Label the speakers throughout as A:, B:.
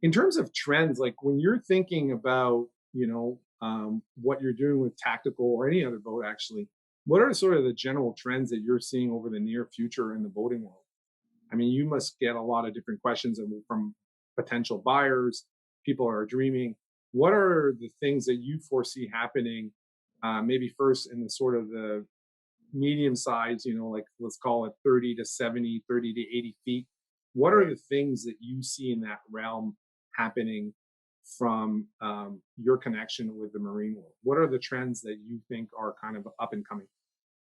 A: In terms of trends, like when you're thinking about, what you're doing with tactical or any other boat, actually, what are sort of the general trends that you're seeing over the near future in the boating world? I mean, you must get a lot of different questions from potential buyers. People are dreaming. What are the things that you foresee happening? Maybe first in the sort of the medium size, like let's call it 30 to 70, 30 to 80 feet. What are
B: Right.
A: the things that you see in that realm happening from your connection with the marine world? What are the trends that you think are kind of up and coming?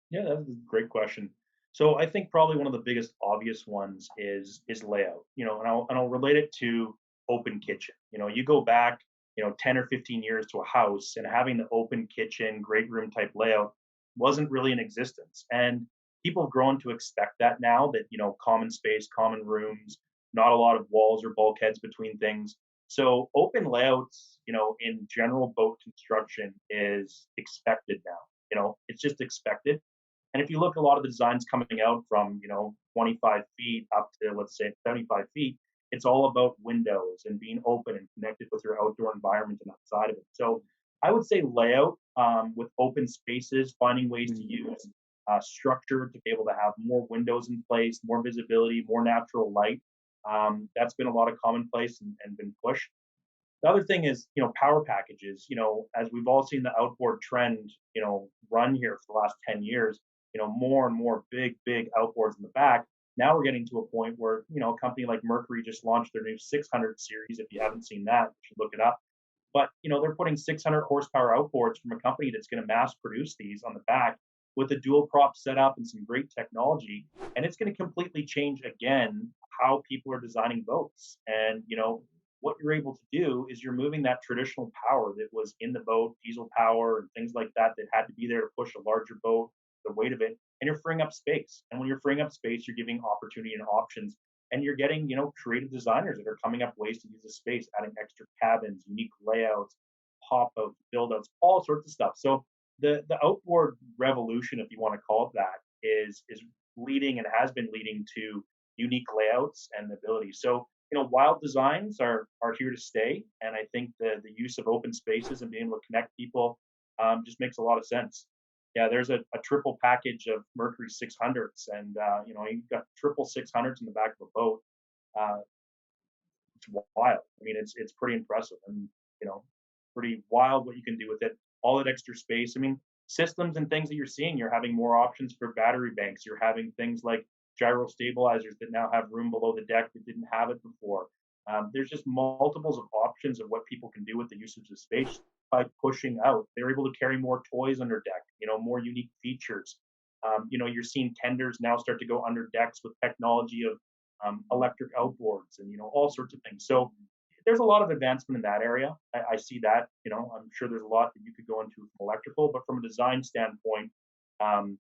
B: Yeah, that's a great question. So I think probably one of the biggest obvious ones is layout. And I'll relate it to open kitchen. You go back, 10 or 15 years to a house and having the open kitchen, great room type layout wasn't really in existence. And people have grown to expect that now that, common space, common rooms, not a lot of walls or bulkheads between things. So open layouts, in general boat construction is expected now. It's just expected, and if you look at a lot of the designs coming out from, 25 feet up to, let's say, 75 feet, it's all about windows and being open and connected with your outdoor environment and outside of it. So I would say layout with open spaces, finding ways to
A: Mm.
B: use structure to be able to have more windows in place, more visibility, more natural light. That's been a lot of commonplace and been pushed. The other thing is, power packages. As we've all seen the outboard trend, run here for the last 10 years, more and more big outboards in the back. Now we're getting to a point where, a company like Mercury just launched their new 600 series. If you haven't seen that, you should look it up. But, they're putting 600 horsepower outboards from a company that's going to mass produce these on the back with a dual prop setup and some great technology. And it's going to completely change again how people are designing boats. And, what you're able to do is you're moving that traditional power that was in the boat, diesel power and things like that, that had to be there to push a larger boat, the weight of it, and you're freeing up space. And when you're freeing up space, you're giving opportunity and options, and you're getting, creative designers that are coming up ways to use the space, adding extra cabins, unique layouts, pop outs, build outs, all sorts of stuff. So the outboard revolution, if you want to call it that, is leading and has been leading to unique layouts and ability. So, wild designs are here to stay, and I think the use of open spaces and being able to connect people just makes a lot of sense. Yeah, there's a triple package of Mercury 600s, and you've got triple 600s in the back of a boat. Uh, it's wild. I mean, it's pretty impressive, and pretty wild what you can do with it. All that extra space. I mean, systems and things that you're seeing. You're having more options for battery banks. You're having things like gyro stabilizers that now have room below the deck that didn't have it before. There's just multiples of options of what people can do with the usage of space by pushing out. They're able to carry more toys under deck. More unique features. You're seeing tenders now start to go under decks with technology of electric outboards and all sorts of things. So there's a lot of advancement in that area. I see that. I'm sure there's a lot that you could go into from electrical, but from a design standpoint, um,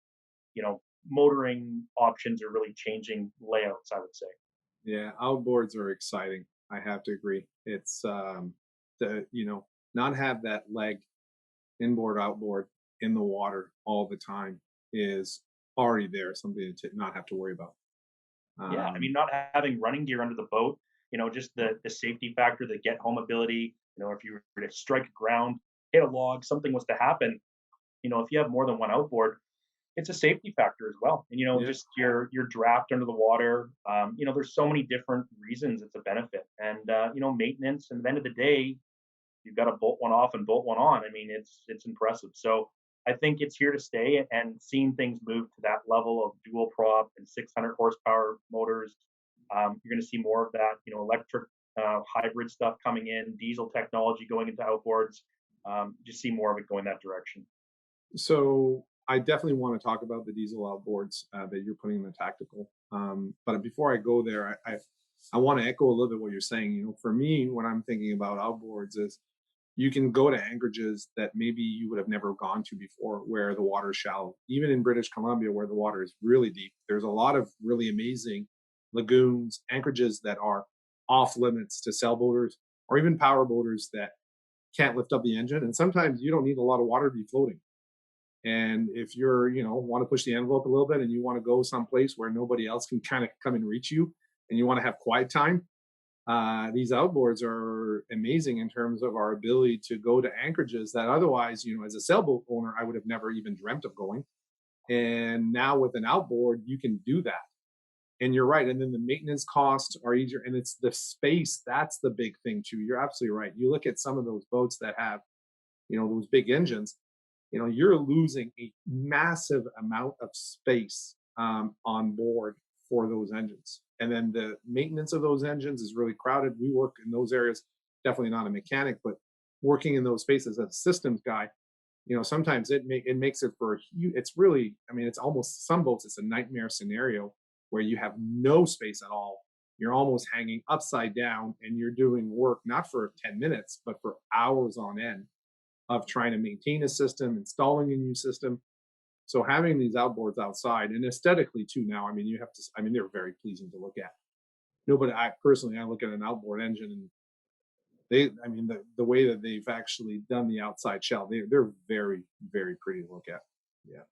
B: motoring options are really changing layouts, I would say.
A: Yeah, outboards are exciting. I have to agree. It's the not have that leg inboard outboard in the water all the time is already there, something to not have to worry about.
B: Yeah, I
A: Um,
B: mean, not having running gear under the boat, just the safety factor, the get home ability. If you were to strike ground, hit a log, something was to happen. If you have more than one outboard, it's a safety factor as well. And
A: yeah,
B: just your draft under the water. There's so many different reasons it's a benefit, and maintenance. And at the end of the day, you've got to bolt one off and bolt one on. I mean, it's impressive. So I think it's here to stay, and seeing things move to that level of dual prop and 600 horsepower motors, you're going to see more of that. Electric hybrid stuff coming in, diesel technology going into outboards. Just see more of it going that direction.
A: so I definitely want to talk about the diesel outboards that you're putting in the tactical. But before I go there, I want to echo a little bit what you're saying. For me, when I'm thinking about outboards, is you can go to anchorages that maybe you would have never gone to before, where the water is shallow. Even in British Columbia, where the water is really deep, there's a lot of really amazing lagoons, anchorages that are off limits to sailboaters or even power boaters that can't lift up the engine. And sometimes you don't need a lot of water to be floating. And if you're, want to push the envelope a little bit and you want to go someplace where nobody else can kind of come and reach you and you want to have quiet time, These outboards are amazing in terms of our ability to go to anchorages that otherwise, as a sailboat owner, I would have never even dreamt of going. And now with an outboard, you can do that. And you're right. And then the maintenance costs are easier. And it's the space. That's the big thing too. You're absolutely right. You look at some of those boats that have, those big engines, you're losing a massive amount of space on board for those engines. And then the maintenance of those engines is really crowded. We work in those areas, definitely not a mechanic, but working in those spaces as a systems guy, sometimes it makes it for a huge. It's really, I mean, it's almost some boats. It's a nightmare scenario where you have no space at all. You're almost hanging upside down, and you're doing work not for 10 minutes, but for hours on end of trying to maintain a system, installing a new system. So having these outboards outside and aesthetically too now, I mean, you have to, I mean, they're very pleasing to look at. No, but I personally, I look at an outboard engine and I mean, the way that they've actually done the outside shell, they're very, very pretty to look at. Yeah.